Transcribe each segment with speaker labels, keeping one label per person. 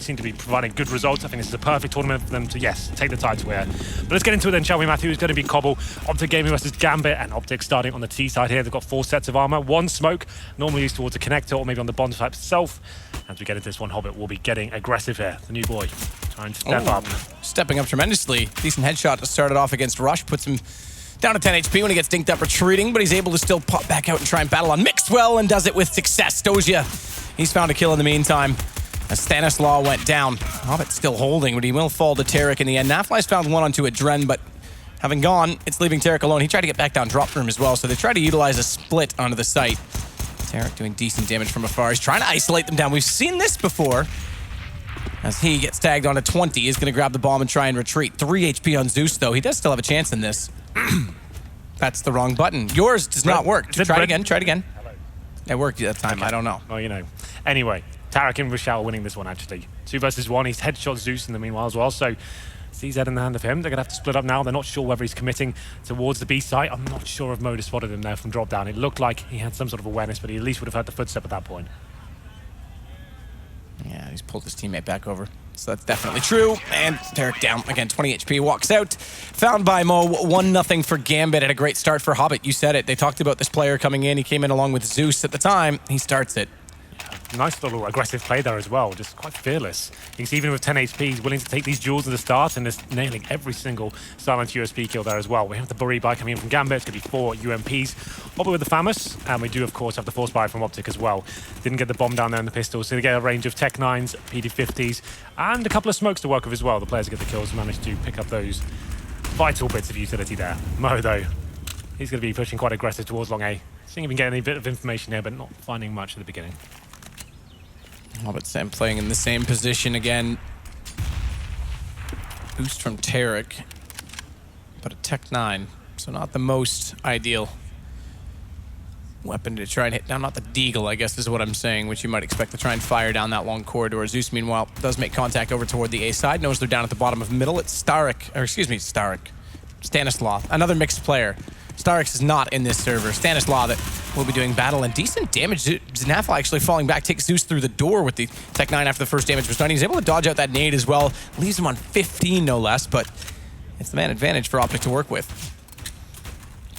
Speaker 1: seem to be providing good results. I think this is a perfect tournament for them to, yes, take the title here. But let's get into it then, shall we, Matthew? It's going to be Cobble, Optic Gaming versus Gambit, and Optic starting on the T side here. They've got 4 sets of armor, 1 smoke, normally used towards a connector or maybe on the bond type itself. As we get into this one, Hobbit will be getting aggressive here. The new boy trying to step up.
Speaker 2: Stepping up tremendously. Decent headshot to start it off against Rush. Puts him down to 10 HP when he gets dinked up retreating, but he's able to still pop back out and try and battle on Mixwell and does it with success. Doja, he's found a kill in the meantime. As Stanislaw went down. Hobbit still holding, but he will fall to Tarek in the end. Nafly's found 1 onto a Dren, but having gone, it's leaving Tarek alone. He tried to get back down drop for him as well, so they try to utilize a split onto the site. Tarek doing decent damage from afar. He's trying to isolate them down. We've seen this before. As he gets tagged onto 20, he's going to grab the bomb and try and retreat. 3 HP on Zeus, though. He does still have a chance in this. That's the wrong button. Yours does not work. Try it again. Try it again. It worked that time. Okay. I don't know.
Speaker 1: Well, you know. Anyway, Tarek and Rochelle winning this one, actually. 2 versus 1. He's headshot Zeus in the meanwhile as well, so CZ in the hand of him. They're going to have to split up now. They're not sure whether he's committing towards the B site. I'm not sure if Moda spotted him there from drop down. It looked like he had some sort of awareness, but he at least would have heard the footstep at that point.
Speaker 2: Yeah, he's pulled his teammate back over. So that's definitely true. And Tarek down. Again, 20 HP. Walks out. Found by Mo. 1-0 for Gambit. Had a great start for Hobbit. You said it. They talked about this player coming in. He came in along with Zeus at the time. He starts it.
Speaker 1: Nice little aggressive play there as well, just quite fearless. He's even with 10 HP, he's willing to take these duels at the start and is nailing every single silent USP kill there as well. We have the Buri buy coming in from Gambit, it's going to be 4 UMPs. Hobbit with the Famous, and we do of course have the Force buy from Optic as well. Didn't get the bomb down there in the pistol, so they get a range of Tech 9s, PD50s, and a couple of smokes to work with as well. The players who get the kills managed to pick up those vital bits of utility there. Mo though, he's going to be pushing quite aggressive towards long A. Seeing if we can get any bit of information here, but not finding much at the beginning.
Speaker 2: Hobbit Sam playing in the same position again. Boost from Tarek, but a Tech 9, so not the most ideal weapon to try and hit down. Not the Deagle, I guess is what I'm saying, which you might expect to try and fire down that long corridor. Zeus, meanwhile, does make contact over toward the A side. Knows they're down at the bottom of middle. It's Stanislaw, another mixed player. Starix is not in this server. Stanislaw that will be doing battle and decent damage. Znafla actually falling back, takes Zeus through the door with the Tech 9 after the first damage was done. He's able to dodge out that nade as well. Leaves him on 15, no less, but it's the man advantage for Optic to work with.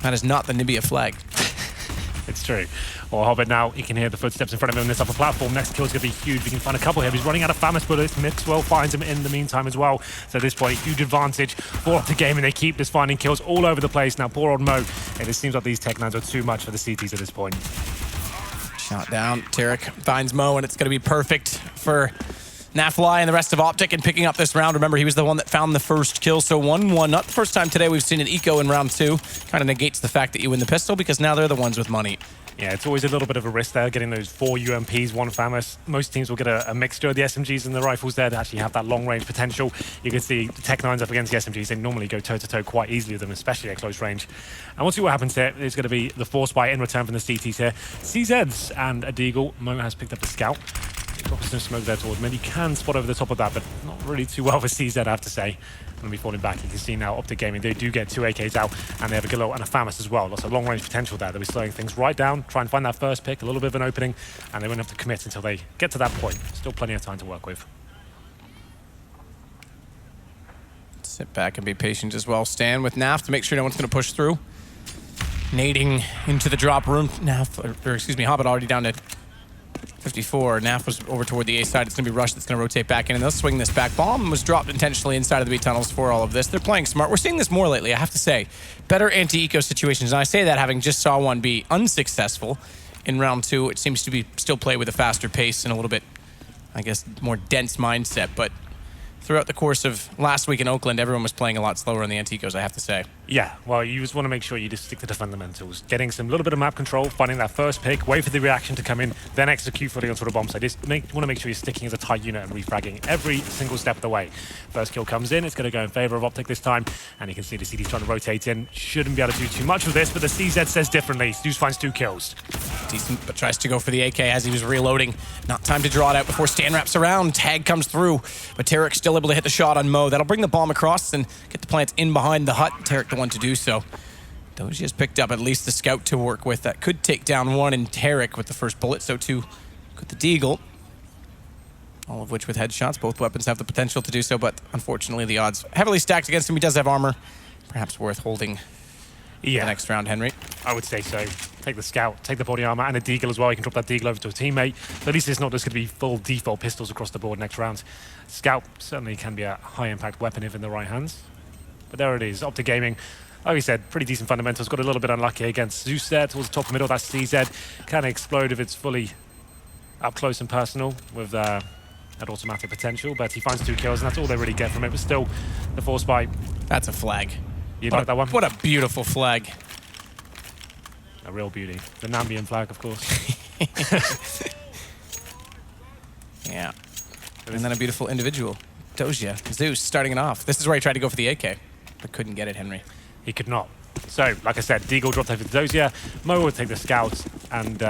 Speaker 2: That is not the Nibia flag.
Speaker 1: It's true. Well, Hobbit now, he can hear the footsteps in front of him on this upper platform. Next kill's going to be huge. We can find a couple here. He's running out of Famous bullets. Mixwell finds him in the meantime as well. So at this point, a huge advantage for Optic Gaming. They keep just finding kills all over the place. Now, poor old Mo. And it seems like these Tech 9s are too much for the CTs at this point.
Speaker 2: Shot down. Tarek finds Mo, and it's going to be perfect for Nafly and the rest of Optic in picking up this round. Remember, he was the one that found the first kill, so 1-1. Not the first time today we've seen an eco in round 2. Kind of negates the fact that you win the pistol, because now they're the ones with money.
Speaker 1: Yeah, it's always a little bit of a risk there, getting those 4 UMPs, 1 Famous. Most teams will get a mixture of the SMGs and the rifles there to actually have that long-range potential. You can see the Tech 9s up against the SMGs. They normally go toe-to-toe quite easily with them, especially at close range. And we'll see what happens here. There's going to be the Force buy in return from the CTs here. CZs and a Deagle. Mo has picked up the Scout. Dropping some smoke there towards mid. You can spot over the top of that, but not really too well for CZ, I have to say. Going to be falling back. You can see now Optic Gaming, they do get 2 AKs out, and they have a Gillo and a Famous as well. Lots of long-range potential there. They'll be slowing things right down, try and find that first pick, a little bit of an opening, and they won't have to commit until they get to that point. Still plenty of time to work with.
Speaker 2: Sit back and be patient as well. Stand with Naf to make sure no one's going to push through. Nading into the drop room. Hobbit already down to 54. Naf was over toward the A side. It's going to be Rush that's going to rotate back in, and they'll swing this back. Bomb was dropped intentionally inside of the B tunnels for all of this. They're playing smart. We're seeing this more lately, I have to say. Better anti-eco situations, and I say that having just saw one be unsuccessful in round 2. It seems to be still play with a faster pace and a little bit, I guess, more dense mindset, but throughout the course of last week in Oakland, everyone was playing a lot slower on the anti-ecos, I have to say.
Speaker 1: Yeah, well, you just want to make sure you just stick to the fundamentals. Getting some little bit of map control, finding that first pick, wait for the reaction to come in, then execute fully onto the bomb side. Just want to make sure you're sticking as a tight unit and refragging every single step of the way. First kill comes in, it's going to go in favor of Optic this time, and you can see the CD's trying to rotate in. Shouldn't be able to do too much with this, but the CZ says differently. Zeus finds 2 kills.
Speaker 2: Decent, but tries to go for the AK as he was reloading. Not time to draw it out before Stan wraps around. Tag comes through, but Tarek's still able to hit the shot on Mo. That'll bring the bomb across and get the plants in behind the hut. Tarek the one to do so. Doji has picked up at least the Scout to work with. That could take down 1 in Tarek with the first bullet, so too could the Deagle. all of which with headshots. Both weapons have the potential to do so, but unfortunately the odds heavily stacked against him. He does have armor. Perhaps worth holding the next round, Henry.
Speaker 1: I would say so. Take the scout, take the body armor, and a deagle as well. You can drop that deagle over to a teammate. So at least it's not just going to be full default pistols across the board next round. Scout certainly can be a high-impact weapon if in the right hands. But there it is, Optic Gaming. Like we said, pretty decent fundamentals. Got a little bit unlucky against Zeus there towards the top of middle. That CZ can explode if it's fully up close and personal with that automatic potential. But he finds 2 kills, and that's all they really get from it. But still, the force bite.
Speaker 2: That's a flag.
Speaker 1: You like that one?
Speaker 2: What a beautiful flag.
Speaker 1: A real beauty. The Nambian flag, of course.
Speaker 2: Yeah. And then a beautiful individual. Doja, Zeus, starting it off. This is where he tried to go for the AK, but couldn't get it, Henry.
Speaker 1: He could not. So, like I said, deagle dropped over to Dozier. Mo would take the scouts, and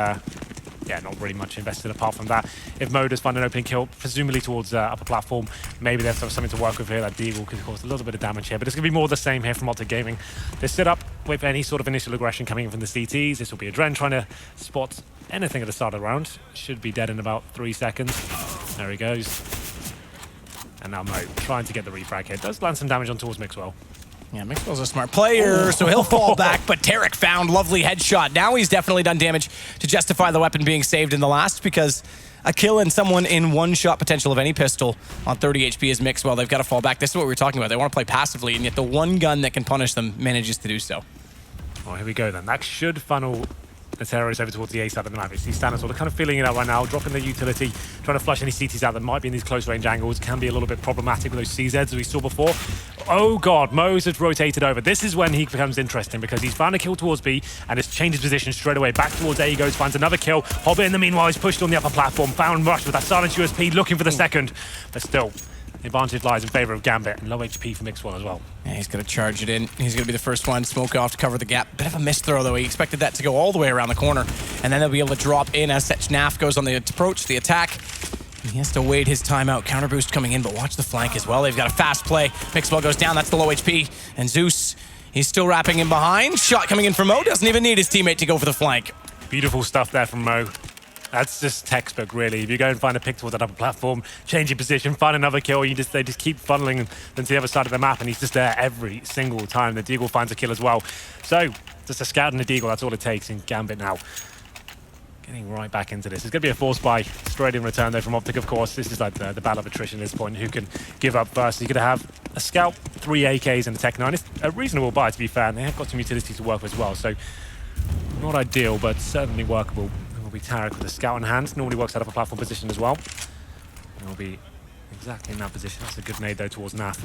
Speaker 1: yeah, not really much invested apart from that. If Mo does find an opening kill, presumably towards upper platform, maybe there's something to work with here. That deagle could cause a little bit of damage here, but it's going to be more the same here from Optic Gaming. They sit up with any sort of initial aggression coming in from the CTs. This will be Adren trying to spot anything at the start of the round. Should be dead in about 3 seconds. There he goes. And now Mo trying to get the refrag here. Does land some damage on towards Mixwell.
Speaker 2: Yeah, Mixwell's a smart player, so he'll fall back, but Tarek found lovely headshot. Now he's definitely done damage to justify the weapon being saved in the last, because a kill and someone in one-shot potential of any pistol on 30 HP is Mixwell. They've got to fall back. This is what we were talking about. They want to play passively, and yet the one gun that can punish them manages to do so.
Speaker 1: Oh, here we go then. That should funnel the terrorists over towards the A side of the map. It's these standards, they're kind of feeling it out right now, dropping the utility, trying to flush any CTs out that might be in these close range angles. Can be a little bit problematic with those CZs as we saw before. Oh god, Mo's has rotated over. This is when he becomes interesting because he's found a kill towards B and has changed his position straight away. Back towards A he goes, finds another kill. Hobbit in the meanwhile is pushed on the upper platform, found Rush with that silent USP, looking for the second. But still, the advantage lies in favor of Gambit and low HP for Mixwell as well.
Speaker 2: Yeah, he's going to charge it in. He's going to be the first one. Smoke off to cover the gap. Bit of a missed throw, though. He expected that to go all the way around the corner. And then they'll be able to drop in as such. Naf goes on the approach, the attack. He has to wait his time out. Counter boost coming in, but watch the flank as well. They've got a fast play. Mixwell goes down. That's the low HP. And Zeus, he's still wrapping in behind. Shot coming in from Mo. Doesn't even need his teammate to go for the flank.
Speaker 1: Beautiful stuff there from Mo. That's just textbook, really. If you go and find a pick towards that upper platform, change your position, find another kill, they just keep funneling them to the other side of the map, and he's just there every single time. The deagle finds a kill as well. So, just a scout and a deagle, that's all it takes in Gambit now. Getting right back into this. It's going to be a force buy straight in return, though, from Optic, of course. This is like the battle of attrition at this point. Who can give up first? You're going to have a scout, 3 AKs, and a Tech 9. It's a reasonable buy, to be fair. And they have got some utility to work with as well. So, not ideal, but certainly workable. Will be Tarek with the scout in hand. Normally works out upper platform position as well. And will be exactly in that position. That's a good nade, though, towards Naf.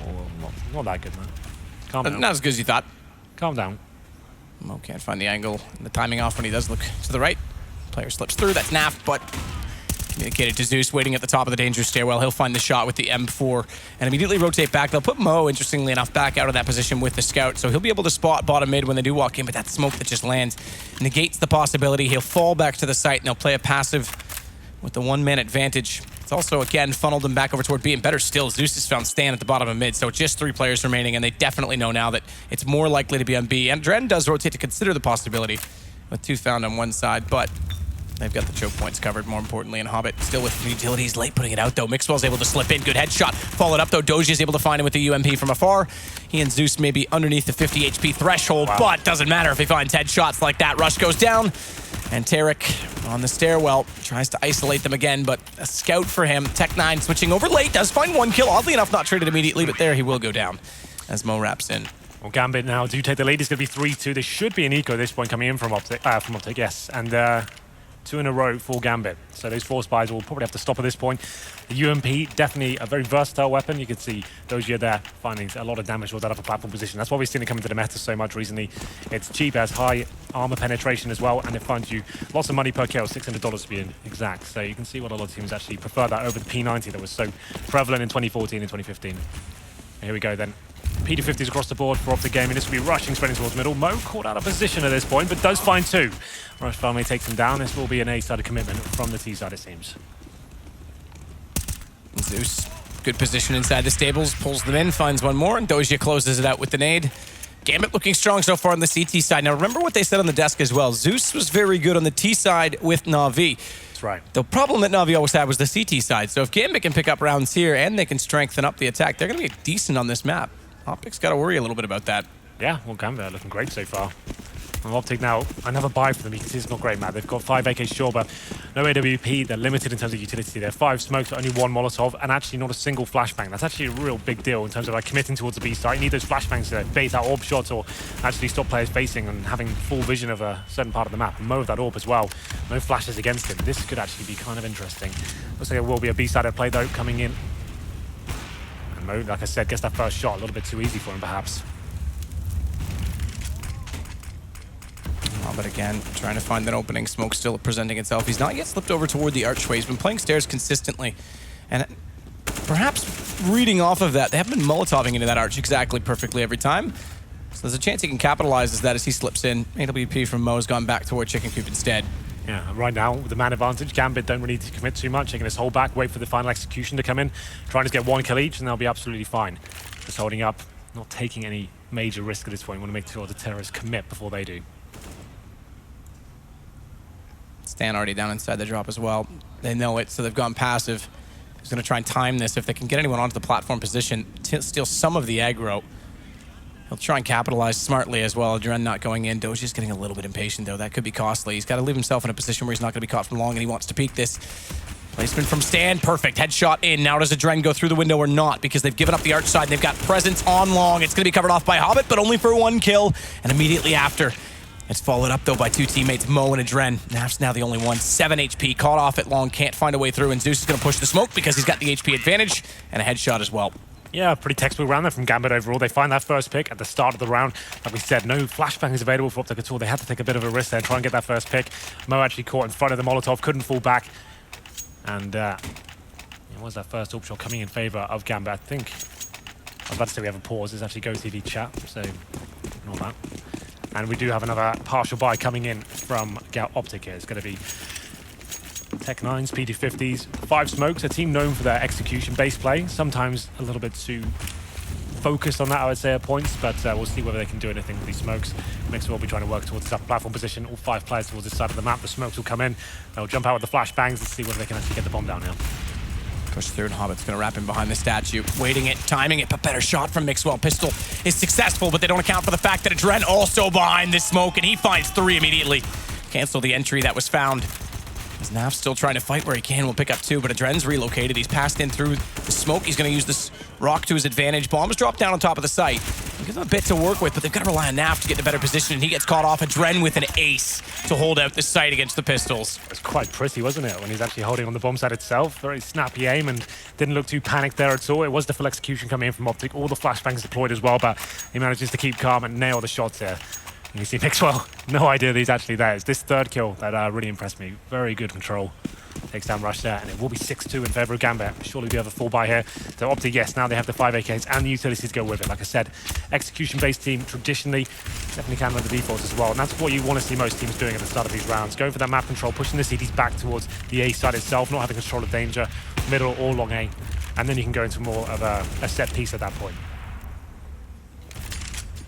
Speaker 1: Or not that good, man. Calm down.
Speaker 2: Not as good as you thought.
Speaker 1: Calm down.
Speaker 2: Mo can't find the angle and the timing off when he does look to the right. Player slips through. That's Naf, but communicated to Zeus, waiting at the top of the dangerous stairwell. He'll find the shot with the M4 and immediately rotate back. They'll put Mo, interestingly enough, back out of that position with the scout, so he'll be able to spot bottom mid when they do walk in, but that smoke that just lands negates the possibility. He'll fall back to the site, and they'll play a passive with the one-man advantage. It's also, again, funneled them back over toward B, and better still, Zeus has found Stan at the bottom of mid, so just 3 players remaining, and they definitely know now that it's more likely to be on B. And Dren does rotate to consider the possibility with 2 found on one side, but they've got the choke points covered, more importantly, and Hobbit still with utilities late putting it out, though. Mixwell's able to slip in. Good headshot. Followed up, though. Doji is able to find him with the UMP from afar. He and Zeus may be underneath the 50 HP threshold, but doesn't matter if he finds headshots like that. Rush goes down, and Tarek on the stairwell tries to isolate them again, but a scout for him. Tech 9 switching over late. Does find 1 kill. Oddly enough, not traded immediately, but there he will go down as Mo wraps in.
Speaker 1: Well, Gambit now do take the lead. It's going to be 3-2. There should be an eco at this point coming in from Optic, yes. And 2 in a row for Gambit. So those force buys will probably have to stop at this point. The UMP, definitely a very versatile weapon. You can see Dozier there finding a lot of damage towards that upper platform position. That's why we've seen it come into the meta so much recently. It's cheap, has high armor penetration as well, and it finds you lots of money per kill, $600 to be exact. So you can see what a lot of teams actually prefer that over the P90 that was so prevalent in 2014 and 2015. Here we go then. P250s across the board for Optic Gaming. This will be rushing, spreading towards middle. Mo caught out of position at this point, but does find 2. Rush finally takes him down. This will be an A-sided commitment from the T-side, it seems.
Speaker 2: Zeus, good position inside the stables, pulls them in, finds 1 more, and Doja closes it out with the nade. Gambit looking strong so far on the CT side. Now remember what they said on the desk as well. Zeus was very good on the T side with Na'Vi.
Speaker 1: That's right.
Speaker 2: The problem that Na'Vi always had was the CT side. So if Gambit can pick up rounds here and they can strengthen up the attack, they're going to be decent on this map. Optic's got to worry a little bit about that.
Speaker 1: Yeah, well, Gambit are looking great so far. And Optic now, another buy for them. You can see it's not great, Matt. They've got 5 AK sure, but no AWP. They're limited in terms of utility. They're 5 smokes, only 1 Molotov, and actually not a single flashbang. That's actually a real big deal in terms of like committing towards the B side. You need those flashbangs to bait out orb shots or actually stop players facing and having full vision of a certain part of the map. And Mo with that orb as well. No flashes against him. This could actually be kind of interesting. Looks like it will be a B-sided play though coming in. And Mo, like I said, gets that first shot a little bit too easy for him perhaps.
Speaker 2: But again, trying to find that opening. Smoke still presenting itself. He's not yet slipped over toward the archway. He's been playing stairs consistently. And perhaps reading off of that, they haven't been Molotoving into that arch exactly perfectly every time. So there's a chance he can capitalize as that as he slips in. AWP from Mo has gone back toward Chicken Coop instead.
Speaker 1: Yeah, right now, with the man advantage, Gambit don't really need to commit too much. They can just hold back, wait for the final execution to come in, trying to get 1 kill each, and they'll be absolutely fine. Just holding up, not taking any major risk at this point. Want to make sure the terrorists commit before they do.
Speaker 2: Stan already down inside the drop as well. They know it, so they've gone passive. He's going to try and time this. If they can get anyone onto the platform position, steal some of the aggro. He'll try and capitalize smartly as well. Dren not going in. Doji's getting a little bit impatient, though. That could be costly. He's got to leave himself in a position where he's not going to be caught for long, and he wants to peek this. Placement from Stan, perfect. Headshot in. Now does Dren go through the window or not? Because they've given up the arch side, and they've got presence on long. It's going to be covered off by Hobbit, but only for 1 kill. And immediately after, it's followed up, though, by 2 teammates, Mo and Dren. Naf's now the only one. 7 HP, caught off at long, can't find a way through, and Zeus is going to push the smoke because he's got the HP advantage and a headshot as well.
Speaker 1: Yeah, pretty textbook round there from Gambit overall. They find that first pick at the start of the round. Like we said, no flashbang is available for Optic at all. They had to take a bit of a risk there and try and get that first pick. Mo actually caught in front of the Molotov, couldn't fall back. And it was that first orb shot coming in favor of Gambit. I think, I was about to say we have a pause. It's actually GoTV chat, so ignore that. And we do have another partial buy coming in from Optic here. It's going to be Tech 9s, PD50s, 5 smokes, a team known for their execution-based play. Sometimes a little bit too focused on that, I would say, at points, but we'll see whether they can do anything with these smokes. Mixer will be trying to work towards this upper platform position. All 5 players towards this side of the map. The smokes will come in. They'll jump out with the flashbangs and see whether they can actually get the bomb down here.
Speaker 2: Push through, and Hobbit's going to wrap him behind the statue. Waiting it, timing it, but better shot from Mixwell. Pistol is successful, but they don't account for the fact that Dren also behind this smoke, and he finds 3 immediately. Cancel the entry that was found. As Naf's still trying to fight where he can. We'll pick up 2, but Adren's relocated. He's passed in through the smoke. He's going to use this rock to his advantage. Bombs drop down on top of the site. Gives them a bit to work with, but they've got to rely on Naf to get in a better position, and he gets caught off. Adren with an ace to hold out the site against the pistols.
Speaker 1: It was quite pretty, wasn't it, when he's actually holding on the bomb site itself. Very snappy aim and didn't look too panicked there at all. It was the full execution coming in from Optic. All the flashbangs deployed as well, but he manages to keep calm and nail the shots there. And you see Mixwell, no idea that he's actually there. It's this 3rd kill that really impressed me. Very good control. Takes down Rush there, and it will be 6-2 in favor of Gambit. Surely we have a full buy here. So Optic, yes, now they have the 5 AKs and the utilities to go with it. Like I said, execution-based team traditionally definitely can run the defaults as well. And that's what you want to see most teams doing at the start of these rounds. Going for that map control, pushing the CDs back towards the A side itself, not having control of danger, middle or long A. And then you can go into more of a set piece at that point.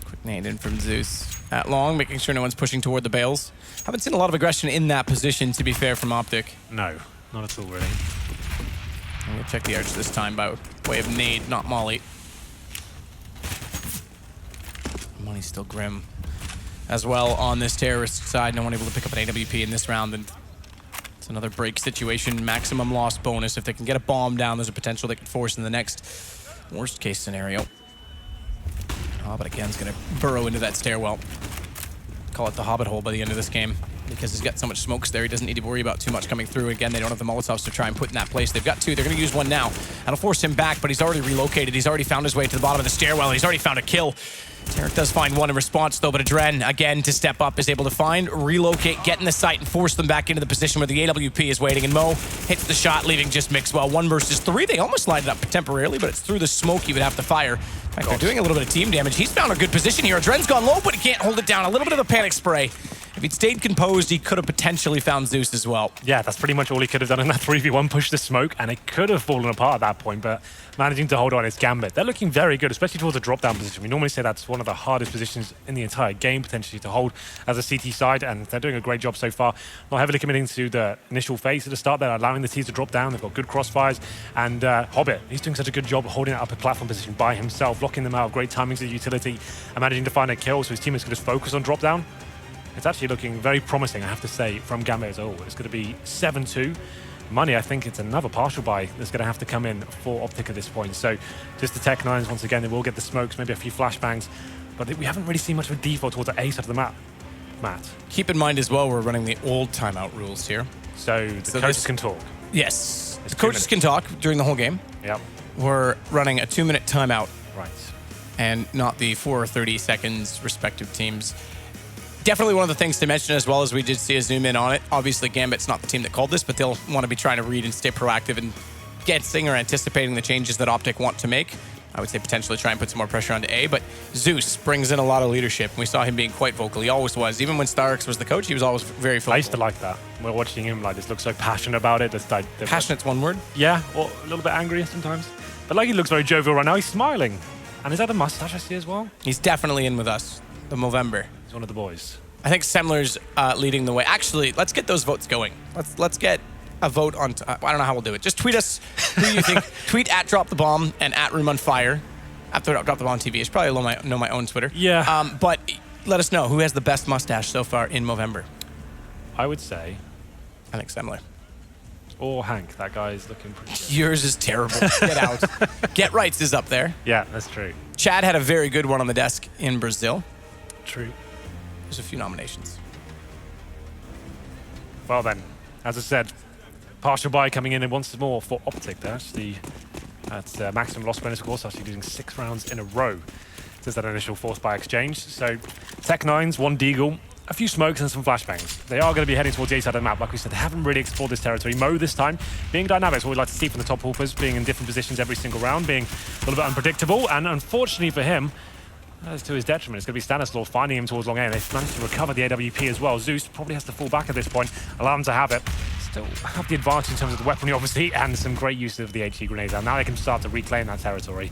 Speaker 2: Quick nade in from Zeus. At long, making sure no one's pushing toward the bales. Haven't seen a lot of aggression in that position, to be fair, from Optic.
Speaker 1: No, not at all, really.
Speaker 2: I'm going to check the arch this time by way of nade, not molly. Money's still grim as well on this terrorist side. No one able to pick up an AWP in this round, and it's another break situation. Maximum loss bonus. If they can get a bomb down, there's a potential they could force in the next worst case scenario. Hobbit again is going to burrow into that stairwell. Call it the Hobbit hole by the end of this game, because he's got so much smokes there, he doesn't need to worry about too much coming through. Again, they don't have the Molotovs to try and put in that place. They've got 2. They're going to use 1 now. That'll force him back, but he's already relocated. He's already found his way to the bottom of the stairwell. He's already found a kill. Tarek does find 1 in response, though, but Adren, again, to step up, is able to find, relocate, get in the site, and force them back into the position where the AWP is waiting. And Mo hits the shot, leaving just Mixwell. 1 versus 3. They almost lined it up temporarily, but it's through the smoke he would have to fire. In fact, they're doing a little bit of team damage. He's found a good position here. Adren's gone low, but he can't hold it down. A little bit of a panic spray. If he'd stayed composed, he could have potentially found Zeus as well.
Speaker 1: Yeah, that's pretty much all he could have done in that 3v1, push the smoke, and it could have fallen apart at that point, but managing to hold on is Gambit. They're looking very good, especially towards a drop-down position. We normally say that's one of the hardest positions in the entire game, potentially, to hold as a CT side, and they're doing a great job so far. Not heavily committing to the initial phase at the start. They're allowing the teams to drop down. They've got good crossfires, and Hobbit, he's doing such a good job holding it up a platform position by himself, locking them out, great timings of utility, and managing to find a kill, so his teammates can just focus on drop-down. It's actually looking very promising, I have to say, from Gambit as a whole. It's going to be 7-2. Money, I think it's another partial buy that's going to have to come in for Optic at this point. So just the Tech9s, once again, they will get the smokes, maybe a few flashbangs, but we haven't really seen much of a default towards the A side of the map. Matt.
Speaker 2: Keep in mind as well, we're running the old timeout rules here.
Speaker 1: So the coaches can talk.
Speaker 2: Yes. The coaches can talk during the whole game.
Speaker 1: Yep.
Speaker 2: We're running a 2-minute timeout.
Speaker 1: Right.
Speaker 2: And not the 4 or 30 seconds respective teams. Definitely one of the things to mention, as well as we did see a zoom in on it. Obviously, Gambit's not the team that called this, but they'll want to be trying to read and stay proactive and guessing or anticipating the changes that Optic want to make. I would say potentially try and put some more pressure onto A, but Zeus brings in a lot of leadership. We saw him being quite vocal. He always was. Even when Starks was the coach, he was always very vocal.
Speaker 1: I used to like that. We're watching him, like, just looks so passionate about it.
Speaker 2: Passionate's one word?
Speaker 1: Yeah, or a little bit angry sometimes. But like, he looks very jovial right now. He's smiling. And is that a mustache I see as well?
Speaker 2: He's definitely in with us. The Movember.
Speaker 1: He's one of the boys.
Speaker 2: I think Semler's leading the way. Actually, let's get those votes going. Let's get a vote on... I don't know how we'll do it. Just tweet us who you think. Tweet at Drop the Bomb and at Room on Fire. At Drop the Bomb TV. It's probably my own Twitter.
Speaker 1: Yeah.
Speaker 2: But let us know who has the best mustache so far in Movember.
Speaker 1: I would say...
Speaker 2: I think Semler.
Speaker 1: Or Hank. That guy is looking pretty good.
Speaker 2: Yours is terrible. Get out. Get Rights is up there.
Speaker 1: Yeah, that's true.
Speaker 2: Chad had a very good one on the desk in Brazil.
Speaker 1: True.
Speaker 2: There's a few nominations.
Speaker 1: Well then, as I said, partial buy coming in once more for Optic. That's maximum loss bonus, of course, actually losing 6 rounds in a row since that initial force buy exchange. So Tech9s, 1 Deagle, a few smokes and some flashbangs. They are going to be heading towards the A side of the map. Like we said, they haven't really explored this territory. Mo this time being dynamic is what we like to see from the top hoopers, being in different positions every single round, being a little bit unpredictable, and unfortunately for him, that's to his detriment. It's going to be Stanislaw finding him towards long A, and they've managed to recover the AWP as well. Zeus probably has to fall back at this point, allow him to have it. Still have the advantage in terms of the weaponry, obviously, and some great use of the HE grenades. Now they can start to reclaim that territory.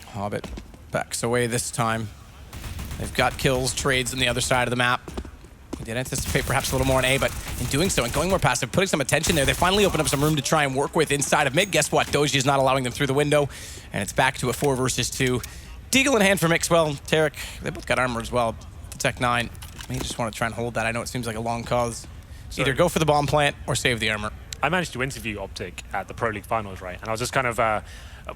Speaker 2: Hobbit backs away this time. They've got kills, trades on the other side of the map. We did anticipate perhaps a little more on A, but in doing so and going more passive, putting some attention there, they finally open up some room to try and work with inside of mid. Guess what? Doji is not allowing them through the window, and it's back to a 4 versus 2. Deagle in hand for Mixwell. Tarek, they both got armor as well. The Tech9 may just want to try and hold that. I know it seems like a long cause. Either go for the bomb plant or save the armor.
Speaker 1: I managed to interview Optic at the Pro League Finals, right? And I was just kind of...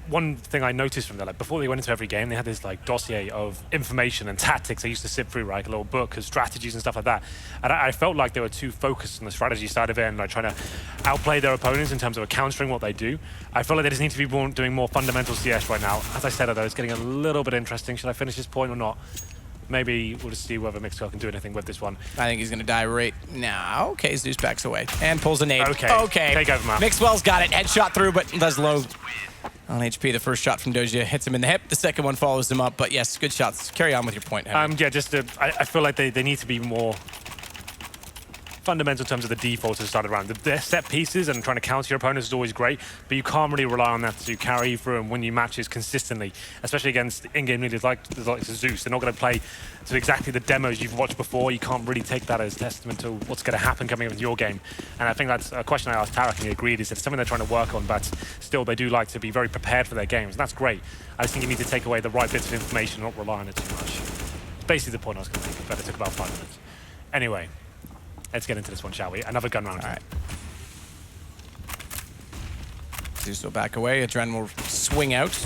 Speaker 1: one thing I noticed from there, like before they went into every game, they had this like dossier of information and tactics they used to sit through, right? Like a little book of strategies and stuff like that. And I felt like they were too focused on the strategy side of it and like trying to outplay their opponents in terms of countering what they do. I feel like they just need to be doing more fundamental CS right now. As I said, though, it's getting a little bit interesting. Should I finish this point or not? Maybe we'll just see whether Mixwell can do anything with this one.
Speaker 2: I think he's going to die right now. Okay, Zeus backs away and pulls a nade.
Speaker 1: Okay. Take over, man.
Speaker 2: Mixwell's got it. Headshot through, but does low on HP. The first shot from Doja hits him in the hip. The second one follows him up. But yes, good shots. Carry on with your point, Henry.
Speaker 1: Yeah, I feel like they need to be more fundamental in terms of the defaults at the start of the round. The set pieces and trying to counter your opponents is always great, but you can't really rely on that to carry you through and win you matches consistently, especially against in-game leaders like Zeus. They're not going to play to exactly the demos you've watched before. You can't really take that as testament to what's going to happen coming up with your game. And I think that's a question I asked Tarek, and he agreed, is that it's something they're trying to work on, but still they do like to be very prepared for their games, and that's great. I just think you need to take away the right bits of information, not rely on it too much. It's basically the point I was going to make, but it took about 5 minutes. Anyway. Let's get into this one, shall we? Another gun round.
Speaker 2: All right. Zeus will back away. Adren will swing out.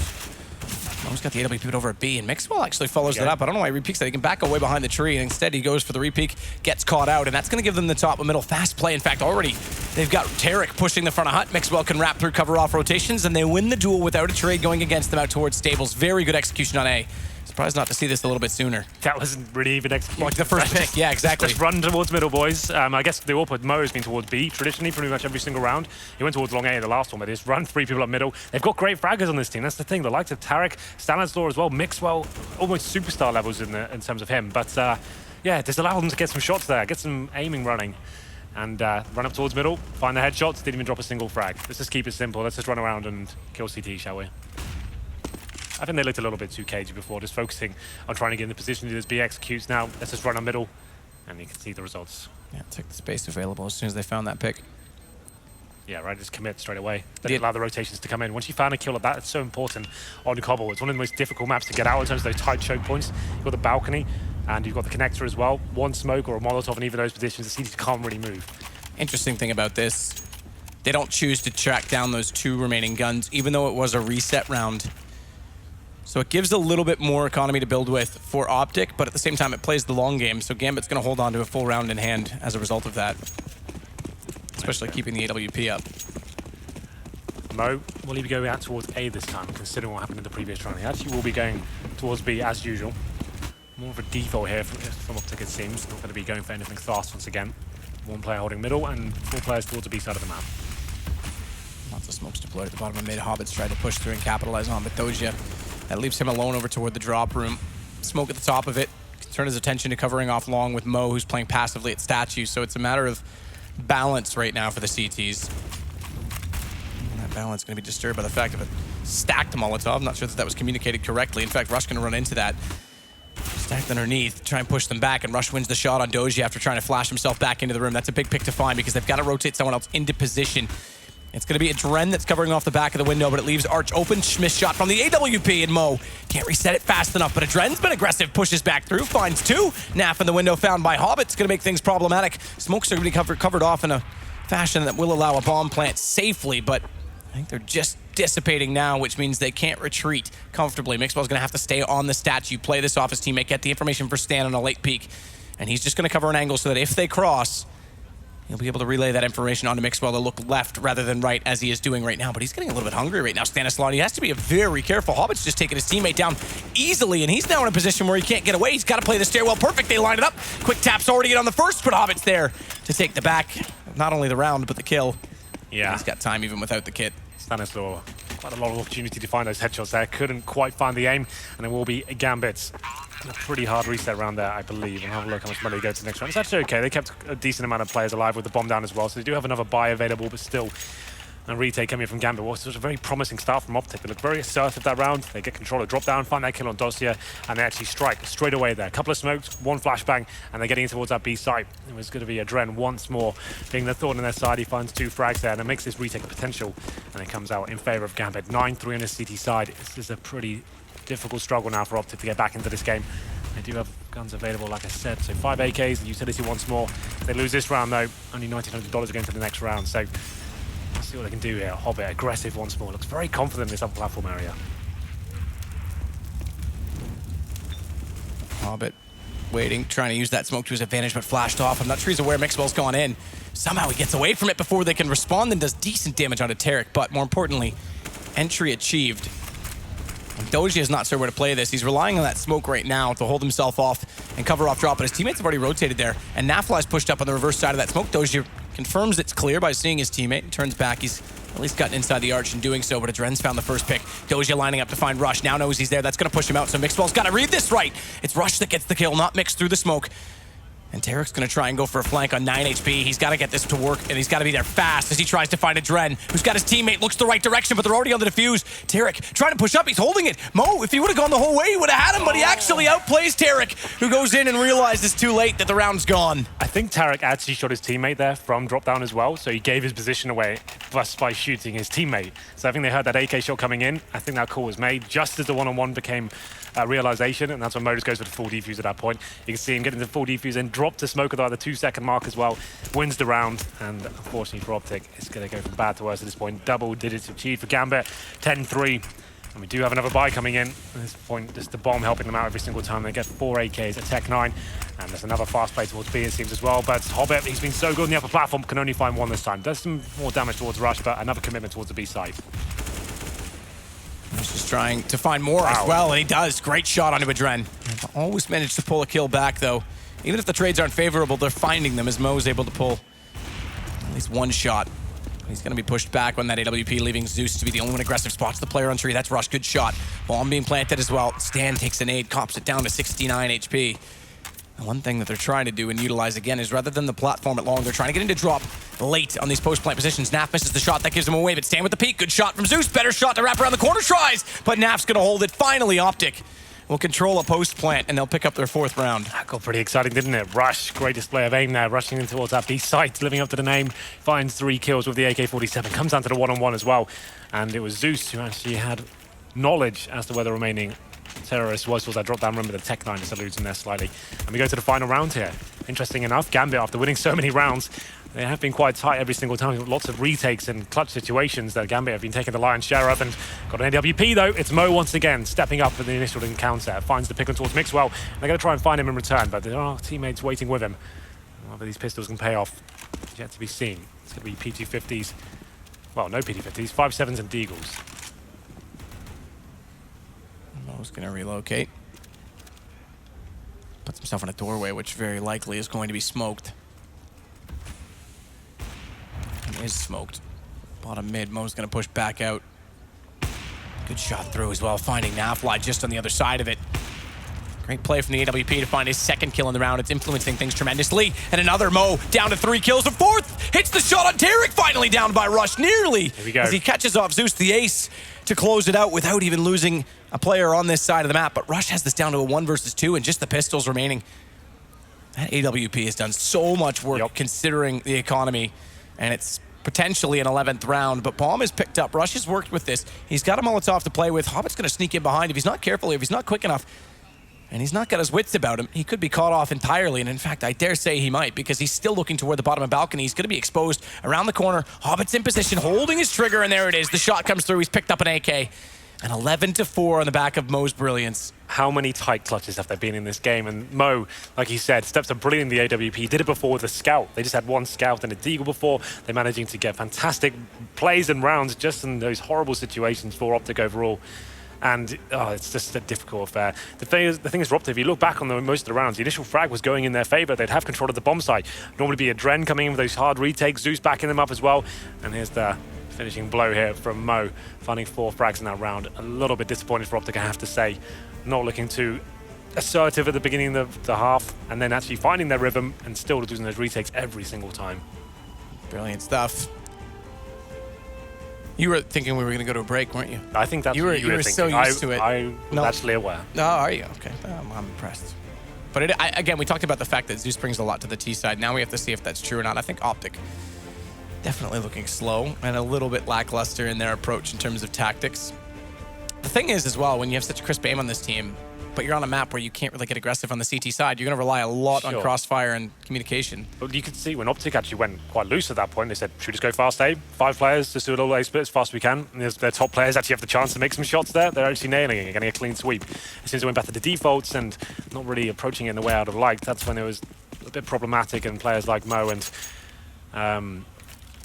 Speaker 2: Mo's got the AWP over at B, and Mixwell actually follows that up. I don't know why he repeaks that. He can back away behind the tree, and instead he goes for the repeak, gets caught out, and that's going to give them the top and middle fast play. In fact, already they've got Tarek pushing the front of hut. Mixwell can wrap through, cover off rotations, and they win the duel without a trade going against them out towards Stables. Very good execution on A. Surprised not to see this a little bit sooner.
Speaker 1: That wasn't really even executed.
Speaker 2: Like the first pick, yeah, exactly.
Speaker 1: Just run towards middle, boys. I guess they all put Mo has been towards B traditionally pretty much every single round. He went towards long A in the last one, but they just run 3 people up middle. They've got great fraggers on this team. That's the thing. The likes of Tarek, Stanislaw as well, Mixwell, almost superstar levels in terms of him. But Yeah, just allow them to get some shots there, get some aiming running, and run up towards middle, find the headshots, didn't even drop a single frag. Let's just keep it simple. Let's just run around and kill CT, shall we? I think they looked a little bit too cagey before, just focusing on trying to get in the position to this B executes now. Let's just run on middle, and you can see the results.
Speaker 2: Yeah, took the space available as soon as they found that pick.
Speaker 1: Yeah, right, just commit straight away. Don't allow the rotations to come in. Once you found a kill like that, it's so important on Cobble. It's one of the most difficult maps to get out in terms of those tight choke points. You've got the balcony, and you've got the connector as well. One smoke or a Molotov in either of those positions, the CT can't really move.
Speaker 2: Interesting thing about this, they don't choose to track down those 2 remaining guns, even though it was a reset round. So it gives a little bit more economy to build with for Optic, but at the same time, it plays the long game. So Gambit's going to hold on to a full round in hand as a result of that, especially keeping the AWP up.
Speaker 1: Mo, will he be going out towards A this time, considering what happened in the previous round? He actually will be going towards B as usual. More of a default here from Optic, it seems. Not going to be going for anything fast once again. 1 player holding middle and 4 players towards the B side of the map.
Speaker 2: Lots of smokes deployed at the bottom of mid. Hobbit's tried to push through and capitalize on, but Doja, that leaves him alone over toward the drop room. Smoke at the top of it. Turn his attention to covering off long with Mo, who's playing passively at statue. So it's a matter of balance right now for the CTs. And that balance going to be disturbed by the fact of a stacked Molotov. I'm not sure that was communicated correctly. In fact, Rush going to run into that. Stacked underneath, try and push them back, and Rush wins the shot on Doji after trying to flash himself back into the room. That's a big pick to find because they've got to rotate someone else into position. It's going to be a Dren that's covering off the back of the window, but it leaves Arch open. Schmidt shot from the AWP, and Mo can't reset it fast enough, but a Dren's been aggressive, pushes back through, finds 2. Naf in the window found by Hobbit. It's going to make things problematic. Smokes are going to be covered off in a fashion that will allow a bomb plant safely, but I think they're just dissipating now, which means they can't retreat comfortably. Mixwell's going to have to stay on the statue, play this off his teammate, get the information for Stan on a late peek, and he's just going to cover an angle so that if they cross, he'll be able to relay that information onto Mixwell to look left rather than right, as he is doing right now. But he's getting a little bit hungry right now, Stanislaw. He has to be very careful. Hobbit's just taking his teammate down easily, and he's now in a position where he can't get away. He's got to play the stairwell perfect. They line it up. Quick tap's already in on the first, but Hobbit's there to take the back. Not only the round, but the kill.
Speaker 1: Yeah.
Speaker 2: He's got time even without the kit.
Speaker 1: Stanislaw, quite a lot of opportunity to find those headshots there. Couldn't quite find the aim, and it will be Gambit. A pretty hard reset round there, I believe. And have a look how much money they go to the next round. It's actually okay. They kept a decent amount of players alive with the bomb down as well, so they do have another buy available, but still a retake coming from Gambit. Well, it was a very promising start from Optic. They look very assertive that round. They get control of drop down, find that kill on Dosia, and they actually strike straight away there. A couple of smokes, 1 flashbang, and they're getting towards that B site. It was going to be a Dren once more being the thorn in their side. He finds 2 frags there, and it makes this retake a potential, and it comes out in favor of Gambit. 9-3 on the CT side. This is a pretty difficult struggle now for Optic to get back into this game. They do have guns available, like I said, so 5 AKs, the utility once more. They lose this round though, only $1,900 going to the next round, so let's see what they can do here. Hobbit, aggressive once more, looks very confident in this upper platform area.
Speaker 2: Hobbit waiting, trying to use that smoke to his advantage, but flashed off. I'm not sure he's aware Mixwell's gone in. Somehow he gets away from it before they can respond and does decent damage onto Tarek, but more importantly, entry achieved. Doji is not sure where to play this. He's relying on that smoke right now to hold himself off and cover off drop, but his teammates have already rotated there, and Nafly's pushed up on the reverse side of that smoke. Doji confirms it's clear by seeing his teammate and turns back. He's at least gotten inside the arch in doing so, but Adren's found the first pick. Doja lining up to find Rush. Now knows he's there. That's going to push him out, so Mixwell's got to read this right. It's Rush that gets the kill, not Mix through the smoke. And Tarek's going to try and go for a flank on 9 HP. He's got to get this to work, and he's got to be there fast as he tries to find a Dren, who's got his teammate, looks the right direction, but they're already on the defuse. Tarek trying to push up. He's holding it. Mo, if he would have gone the whole way, he would have had him, but he actually outplays Tarek, who goes in and realizes too late that the round's gone.
Speaker 1: I think Tarek actually shot his teammate there from drop down as well, so he gave his position away just by shooting his teammate. So I think they heard that AK shot coming in. I think that call was made just as the one-on-one became realization, and that's when Modus goes for the full defuse at that point. You can see him getting the full defuse and drop to smoke at the 2-second mark as well. Wins the round, and unfortunately for Optic, it's going to go from bad to worse at this point. Double digits achieved for Gambit, 10-3. And we do have another buy coming in. At this point, just the bomb helping them out every single time. They get 4 AKs at Tech 9. And there's another fast play towards B, it seems, as well. But Hobbit, he's been so good in the upper platform, can only find 1 this time. Does some more damage towards Rush, but another commitment towards the B side.
Speaker 2: He's just trying to find more as well, and he does. Great shot onto Adren. Always managed to pull a kill back, though. Even if the trades aren't favorable, they're finding them as Mo's able to pull at least 1 shot. He's going to be pushed back on that AWP, leaving Zeus to be the only one aggressive. Spots the player on tree. That's Rush. Good shot. Bomb being planted as well. Stan takes an aid, cops it down to 69 HP. One thing that they're trying to do and utilize again is rather than the platform at long, they're trying to get into drop late on these post-plant positions. Naf misses the shot. That gives him away, but Stan with the peek. Good shot from Zeus. Better shot to wrap around the corner. Tries, but Naf's going to hold it. Finally, Optic will control a post-plant, and they'll pick up their 4th round.
Speaker 1: That got pretty exciting, didn't it? Rush, great display of aim there, rushing in towards that B site, living up to the name, finds 3 kills with the AK-47, comes down to the one-on-one as well. And it was Zeus who actually had knowledge as to where the remaining terrorist was towards that drop down. Remember, the Tech 9 just eludes him there slightly. And we go to the final round here. Interesting enough, Gambit, after winning so many rounds, they have been quite tight every single time. Lots of retakes and clutch situations that Gambit have been taking the lion's share of. And got an AWP though. It's Mo once again stepping up for the initial encounter. Finds the pick on towards Mixwell. They're going to try and find him in return, but there are teammates waiting with him. Whether these pistols can pay off, it's yet to be seen. It's going to be P250s. Well, no P250s, 5.7s and Deagles.
Speaker 2: Mo's going to relocate. Puts himself in a doorway, which very likely is going to be smoked. And is smoked. Bottom mid, Mo's going to push back out. Good shot through as well, finding Nafly just on the other side of it. Great play from the AWP to find his 2nd kill in the round. It's influencing things tremendously. And another Mo down to 3 kills. The 4th hits the shot on Tarek, finally down by Rush, nearly.
Speaker 1: Here we go.
Speaker 2: As he catches off Zeus, the ace, to close it out without even losing a player on this side of the map. But Rush has this down to a 1 versus 2 and just the pistols remaining. That AWP has done so much work considering the economy. And it's potentially an 11th round, but Bomb is picked up. Rush has worked with this. He's got a Molotov to play with. Hobbit's going to sneak in behind. If he's not careful, if he's not quick enough, and he's not got his wits about him, he could be caught off entirely. And in fact, I dare say he might, because he's still looking toward the bottom of the balcony. He's going to be exposed around the corner. Hobbit's in position, holding his trigger, and there it is. The shot comes through. He's picked up an AK. And 11-4 on the back of Mo's brilliance.
Speaker 1: How many tight clutches have there been in this game? And Mo, like he said, steps up brilliant in the AWP. He did it before with a scout. They just had 1 scout and a deagle before. They're managing to get fantastic plays and rounds just in those horrible situations for Optic overall. And it's just a difficult affair. The thing is, Optic, if you look back on most of the rounds, the initial frag was going in their favor. They'd have control of the bomb site. Normally be a Dren coming in with those hard retakes, Zeus backing them up as well. And here's the finishing blow here from Mo, finding 4 frags in that round. A little bit disappointed for Optic, I have to say. Not looking too assertive at the beginning of the half, and then actually finding their rhythm and still losing those retakes every single time.
Speaker 2: Brilliant stuff. You were thinking we were going to go to a break, weren't you?
Speaker 1: I think that's what you were thinking.
Speaker 2: So used to it.
Speaker 1: I was actually aware.
Speaker 2: No, are you? Okay, I'm impressed. But again, we talked about the fact that Zeus brings a lot to the T side. Now we have to see if that's true or not. I think Optic definitely looking slow and a little bit lackluster in their approach in terms of tactics. The thing is as well, when you have such crisp aim on this team, but you're on a map where you can't really get aggressive on the CT side, you're going to rely a lot on crossfire and communication.
Speaker 1: But you could see when Optic actually went quite loose at that point, they said, should we just go fast A? 5 players, just do a little A split as fast as we can. And their top players actually have the chance to make some shots there. They're actually nailing it, getting a clean sweep. As soon as they went back to the defaults and not really approaching it in the way I would have liked, that's when it was a bit problematic, and players like Mo and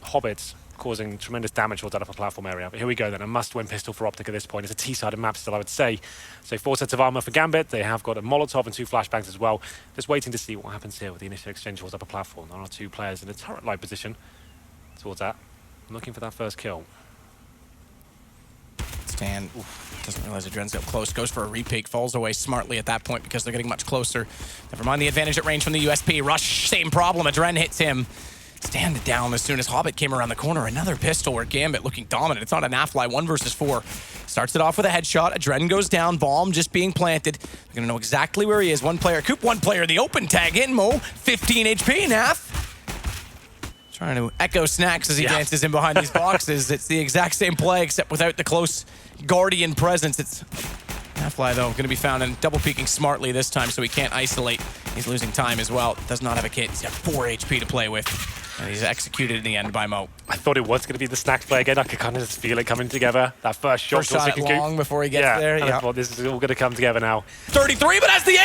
Speaker 1: Hobbit causing tremendous damage towards that upper platform area. But here we go then, a must-win pistol for Optic at this point. It's a T-sided map still, I would say. So 4 sets of armor for Gambit. They have got a Molotov and 2 flashbangs as well. Just waiting to see what happens here with the initial exchange towards upper platform. There are 2 players in a turret-like position towards that. I'm looking for that first kill.
Speaker 2: Stan doesn't realize the Dren's up close, goes for a repeat, falls away smartly at that point because they're getting much closer. Never mind the advantage at range from the USP. Rush, same problem. A Dren hits him. Stand down as soon as Hobbit came around the corner. Another pistol where Gambit looking dominant. It's not an Nafly, 1 versus 4. Starts it off with a headshot. A Dren goes down. Bomb just being planted. They're going to know exactly where he is. 1 player, Coop, 1 player. The open tag in. Mo, 15 HP. Naf trying to echo snacks as he dances in behind these boxes. It's the exact same play except without the close Guardian presence. It's Nafly, though, going to be found and double peeking smartly this time so he can't isolate. He's losing time as well. Does not have a kit. He's got 4 HP to play with. And he's executed in the end by Mo.
Speaker 1: I thought it was going to be the snack play again. I could kind of just feel it coming together. That first shot
Speaker 2: long before he gets there.
Speaker 1: I thought this is all going to come together now.
Speaker 2: 33, but that's the 8.